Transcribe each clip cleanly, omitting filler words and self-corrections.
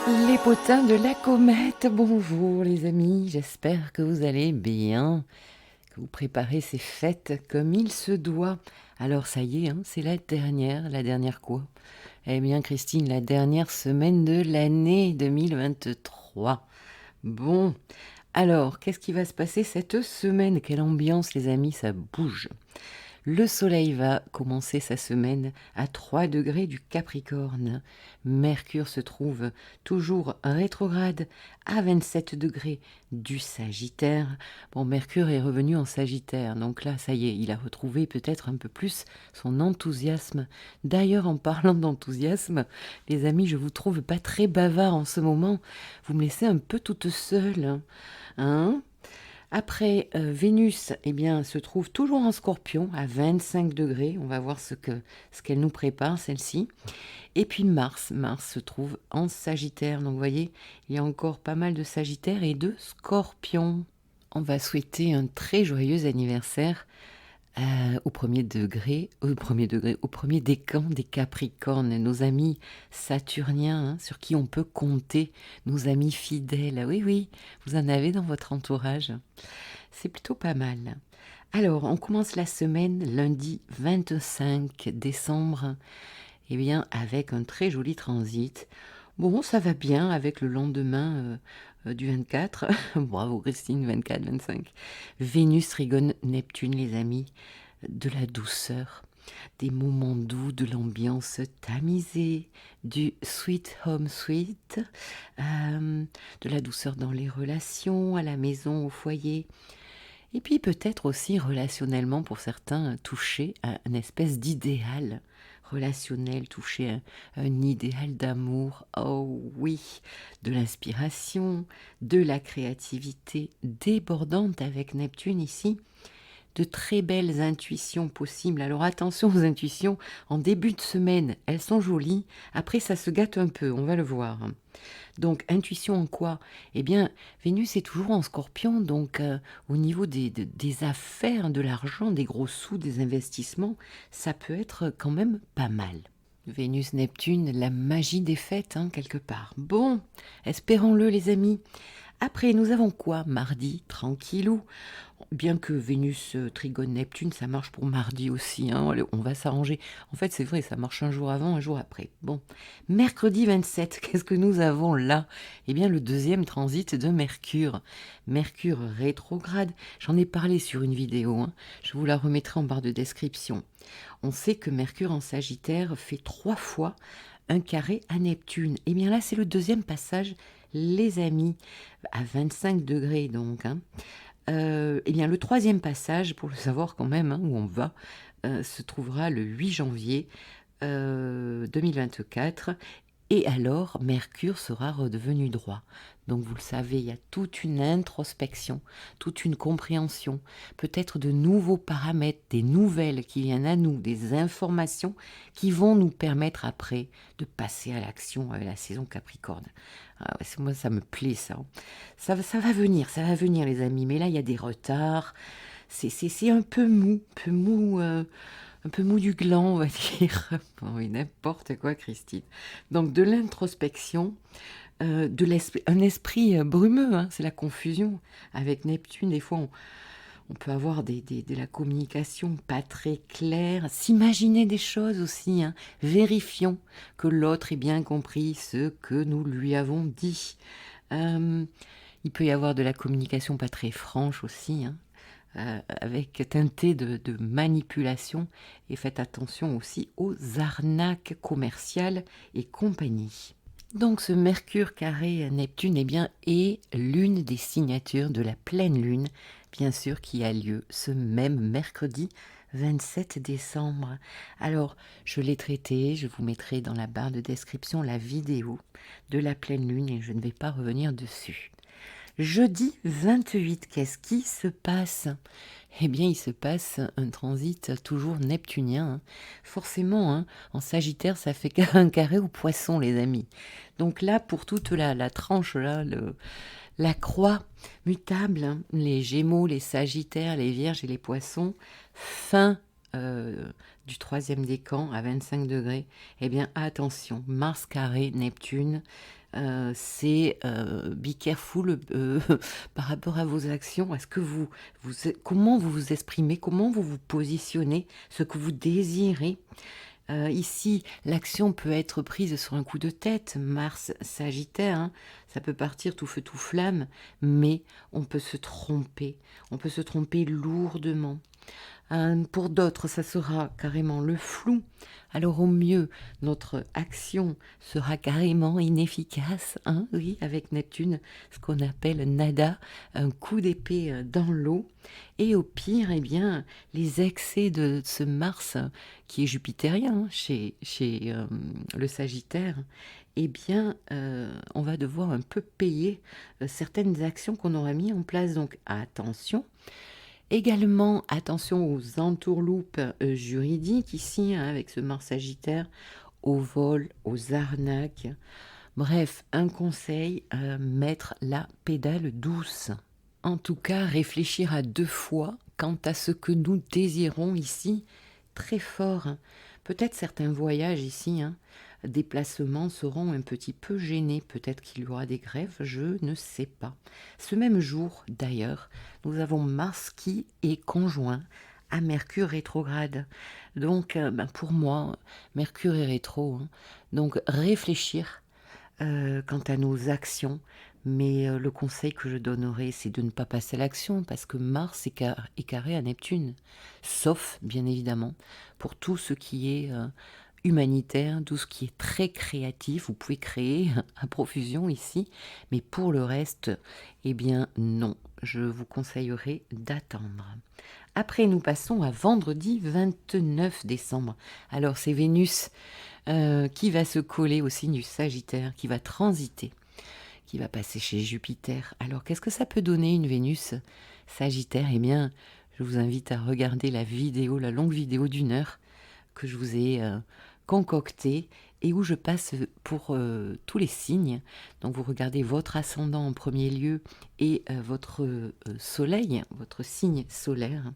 Les potins de la comète, bonjour les amis, j'espère que vous allez bien, que vous préparez ces fêtes comme il se doit. Alors ça y est, hein, c'est la dernière quoi? Eh bien Christine, la dernière semaine de l'année 2023. Bon, alors qu'est-ce qui va se passer cette semaine? Quelle ambiance les amis, ça bouge. Le soleil va commencer sa semaine à 3 degrés du Capricorne. Mercure se trouve toujours rétrograde à 27 degrés du Sagittaire. Bon, Mercure est revenu en Sagittaire, donc là, ça y est, il a retrouvé peut-être un peu plus son enthousiasme. D'ailleurs, en parlant d'enthousiasme, les amis, je vous trouve pas très bavard en ce moment. Vous me laissez un peu toute seule, hein? Après, Vénus, eh bien, se trouve toujours en Scorpion à 25 degrés. On va voir ce qu'elle nous prépare, celle-ci. Et puis Mars se trouve en Sagittaire. Donc, vous voyez, il y a encore pas mal de Sagittaire et de Scorpion. On va souhaiter un très joyeux anniversaire au premier décan des Capricornes, nos amis saturniens, hein, sur qui on peut compter, nos amis fidèles. Oui, oui, vous en avez dans votre entourage. C'est plutôt pas mal. Alors, on commence la semaine lundi 25 décembre, eh bien, avec un très joli transit. Bon, ça va bien avec le lendemain du 24. Bravo Christine, 24, 25. Vénus trigone Neptune, les amis, de la douceur, des moments doux, de l'ambiance tamisée, du sweet home sweet, de la douceur dans les relations, à la maison, au foyer. Et puis peut-être aussi relationnellement pour certains, toucher à une espèce d'idéal relationnel, toucher à un idéal d'amour. Oh oui, de l'inspiration, de la créativité débordante avec Neptune ici, de très belles intuitions possibles. Alors attention aux intuitions, en début de semaine, elles sont jolies, après ça se gâte un peu, on va le voir. Donc, intuition en quoi? Eh bien, Vénus est toujours en Scorpion, donc au niveau des affaires, de l'argent, des gros sous, des investissements, ça peut être quand même pas mal. Vénus-Neptune, la magie des fêtes, hein, quelque part. Bon, espérons-le les amis. Après, nous avons quoi? Mardi, tranquillou. Bien que Vénus trigone Neptune, ça marche pour mardi aussi, hein, allez, on va s'arranger. En fait, c'est vrai, ça marche un jour avant, un jour après. Bon, mercredi 27, qu'est-ce que nous avons là? Eh bien, le deuxième transit de Mercure. Mercure rétrograde, j'en ai parlé sur une vidéo, hein, je vous la remettrai en barre de description. On sait que Mercure en Sagittaire fait 3 fois un carré à Neptune. Eh bien là, c'est le deuxième passage, les amis, à 25 degrés donc, hein. Eh bien, le troisième passage, pour le savoir quand même, hein, où on va, se trouvera le 8 janvier 2024. Et alors, Mercure sera redevenu droit. Donc, vous le savez, il y a toute une introspection, toute une compréhension, peut-être de nouveaux paramètres, des nouvelles qui viennent à nous, des informations qui vont nous permettre après de passer à l'action avec la saison Capricorne. Ah ouais, moi, ça me plaît, ça, hein. Ça va venir, les amis. Mais là, il y a des retards. C'est un peu mou du gland, on va dire. Bon, oui, n'importe quoi, Christine. Donc, de l'introspection, un esprit brumeux, hein, c'est la confusion. Avec Neptune, des fois, on peut avoir de la communication pas très claire. S'imaginer des choses aussi, hein. Vérifions que l'autre ait bien compris ce que nous lui avons dit. Il peut y avoir de la communication pas très franche aussi, hein, avec teinté de manipulation. Et faites attention aussi aux arnaques commerciales et compagnie. Donc ce Mercure carré à Neptune eh bien, est l'une des signatures de la pleine lune, bien sûr, qui a lieu ce même mercredi 27 décembre. Alors, je l'ai traité, je vous mettrai dans la barre de description la vidéo de la pleine lune et je ne vais pas revenir dessus. Jeudi 28, qu'est-ce qui se passe? Eh bien, il se passe un transit toujours neptunien, hein. Forcément, hein, en Sagittaire, ça fait un carré au poisson, les amis. Donc là, pour toute la tranche, là, la croix mutable, hein, les Gémeaux, les Sagittaires, les Vierges et les Poissons, fin du troisième décan à 25 degrés, eh bien attention, Mars carré, Neptune, c'est be careful par rapport à vos actions. Est-ce que comment vous vous exprimez, comment vous vous positionnez, ce que vous désirez. Ici, l'action peut être prise sur un coup de tête, Mars Sagittaire, hein, ça peut partir tout feu tout flamme, mais on peut se tromper lourdement. Pour d'autres, ça sera carrément le flou. Alors au mieux, notre action sera carrément inefficace, hein, oui, avec Neptune, ce qu'on appelle nada, un coup d'épée dans l'eau. Et au pire, eh bien, les excès de ce Mars, qui est jupitérien chez le Sagittaire, eh bien, on va devoir un peu payer certaines actions qu'on aura mis en place. Donc attention. Également, attention aux entourloupes juridiques ici, hein, avec ce Mars Sagittaire, aux vols, aux arnaques. Bref, un conseil, mettre la pédale douce. En tout cas, réfléchir à 2 fois quant à ce que nous désirons ici, très fort. Hein. Peut-être certains voyages ici, hein, déplacements seront un petit peu gênés. Peut-être qu'il y aura des grèves, je ne sais pas. Ce même jour, d'ailleurs, nous avons Mars qui est conjoint à Mercure rétrograde. Donc, pour moi, Mercure est rétro. Hein. Donc, réfléchir quant à nos actions. Mais le conseil que je donnerais, c'est de ne pas passer à l'action parce que Mars est carré à Neptune. Sauf, bien évidemment, pour tout ce qui est humanitaire, tout ce qui est très créatif. Vous pouvez créer à profusion ici. Mais pour le reste, eh bien non. Je vous conseillerais d'attendre. Après, nous passons à vendredi 29 décembre. Alors, c'est Vénus qui va se coller au signe du Sagittaire, qui va transiter, qui va passer chez Jupiter. Alors, qu'est-ce que ça peut donner une Vénus Sagittaire? Eh bien, je vous invite à regarder la longue vidéo d'1 heure que je vous ai concoctée et où je passe pour tous les signes. Donc, vous regardez votre ascendant en premier lieu et votre soleil, votre signe solaire.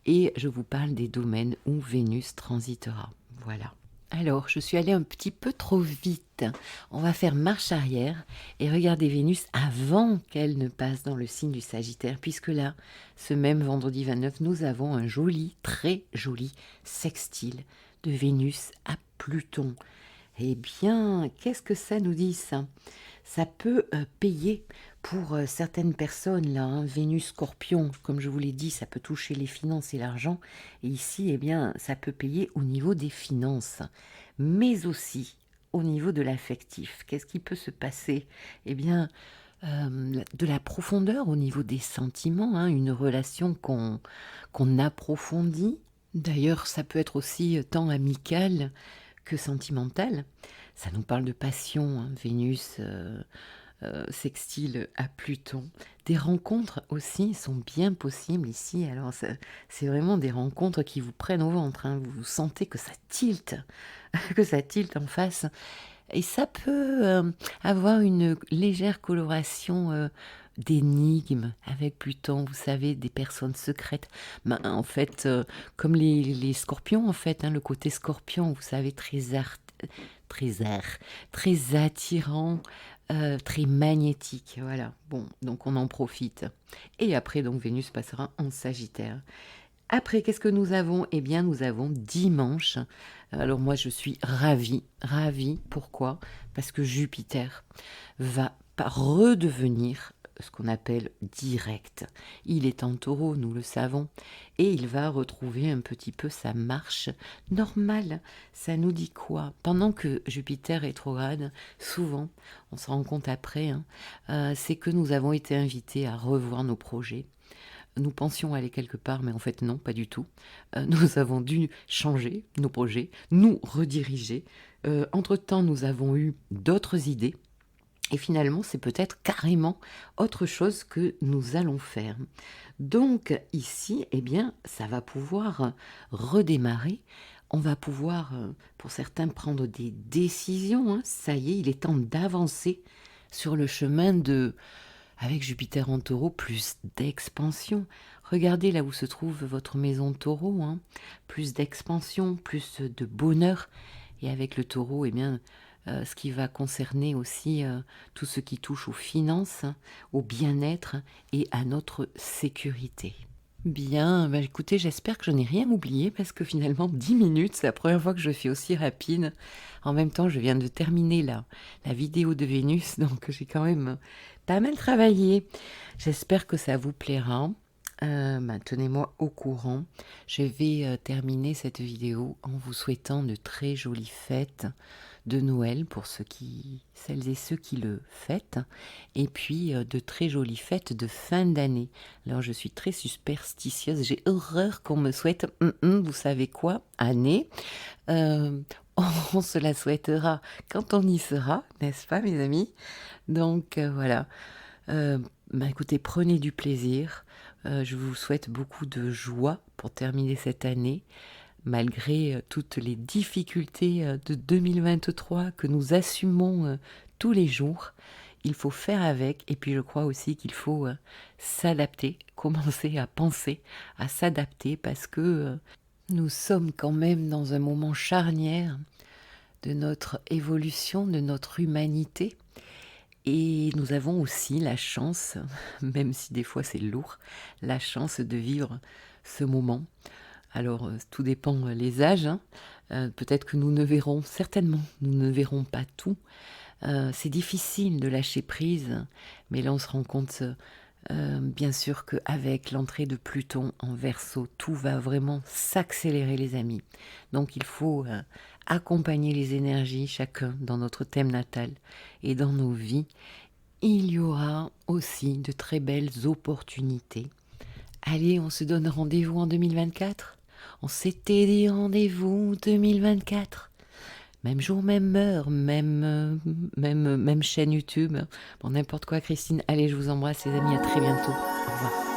Et je vous parle des domaines où Vénus transitera. Voilà. Alors, je suis allée un petit peu trop vite. On va faire marche arrière et regarder Vénus avant qu'elle ne passe dans le signe du Sagittaire, puisque là, ce même vendredi 29, nous avons un joli, très joli sextile de Vénus à Pluton. Eh bien, qu'est-ce que ça nous dit, ça? Ça peut payer pour certaines personnes, là, hein, Vénus Scorpion, comme je vous l'ai dit, ça peut toucher les finances et l'argent. Et ici, eh bien, ça peut payer au niveau des finances, mais aussi au niveau de l'affectif. Qu'est-ce qui peut se passer? Eh bien, de la profondeur au niveau des sentiments, hein, une relation qu'on approfondit. D'ailleurs, ça peut être aussi tant amical que sentimental. Ça nous parle de passion, hein, Vénus sextile à Pluton. Des rencontres aussi sont bien possibles ici. Alors, c'est vraiment des rencontres qui vous prennent au ventre. Hein. Vous sentez que ça tilte, que ça tilte en face. Et ça peut avoir une légère coloration d'énigmes avec Pluton, vous savez, des personnes secrètes. Ben, en fait, comme les scorpions, en fait, hein, le côté scorpion, vous savez, très attirant, très magnétique. Voilà, bon, donc on en profite. Et après, donc, Vénus passera en Sagittaire. Après, qu'est-ce que nous avons? Eh bien, nous avons dimanche. Alors moi, je suis ravie, ravie. Pourquoi? Parce que Jupiter va redevenir ce qu'on appelle direct. Il est en taureau, nous le savons, et il va retrouver un petit peu sa marche normale. Ça nous dit quoi? Pendant que Jupiter rétrograde, souvent, on se rend compte après, hein, c'est que nous avons été invités à revoir nos projets. Nous pensions aller quelque part, mais en fait non, pas du tout. Nous avons dû changer nos projets, nous rediriger. Entre-temps, nous avons eu d'autres idées. Et finalement, c'est peut-être carrément autre chose que nous allons faire. Donc ici, eh bien, ça va pouvoir redémarrer. On va pouvoir, pour certains, prendre des décisions. Hein. Ça y est, il est temps d'avancer sur le chemin de, avec Jupiter en taureau, plus d'expansion. Regardez là où se trouve votre maison Taureau, hein. Plus d'expansion, plus de bonheur et avec le Taureau, eh bien, ce qui va concerner aussi, tout ce qui touche aux finances, au bien-être et à notre sécurité. Bien, bah, écoutez, j'espère que je n'ai rien oublié parce que finalement 10 minutes, c'est la première fois que je fais aussi rapide. En même temps, je viens de terminer la vidéo de Vénus, donc j'ai quand même pas mal travaillé. J'espère que ça vous plaira. Bah, tenez-moi au courant. Je vais terminer cette vidéo en vous souhaitant de très jolies fêtes de Noël pour celles et ceux qui le fêtent, et puis de très jolies fêtes de fin d'année. Alors je suis très superstitieuse, j'ai horreur qu'on me souhaite, vous savez quoi, année. Euh, on se la souhaitera quand on y sera, n'est-ce pas mes amis? Donc voilà. Bah, écoutez, prenez du plaisir. Je vous souhaite beaucoup de joie pour terminer cette année, malgré toutes les difficultés de 2023 que nous assumons tous les jours. Il faut faire avec, et puis je crois aussi qu'il faut s'adapter, commencer à penser, à s'adapter, parce que nous sommes quand même dans un moment charnière de notre évolution, de notre humanité. Et nous avons aussi la chance, même si des fois c'est lourd, la chance de vivre ce moment. Alors, tout dépend les âges, hein. Peut-être que certainement, nous ne verrons pas tout. C'est difficile de lâcher prise, mais là on se rend compte, bien sûr qu'avec l'entrée de Pluton en Verseau, tout va vraiment s'accélérer les amis. Donc il faut accompagner les énergies, chacun dans notre thème natal et dans nos vies. Il y aura aussi de très belles opportunités. Allez, on se donne rendez-vous en 2024. On s'était dit rendez-vous 2024. Même jour, même heure, même chaîne YouTube. Bon, n'importe quoi, Christine. Allez, je vous embrasse, les amis. À très bientôt. Au revoir.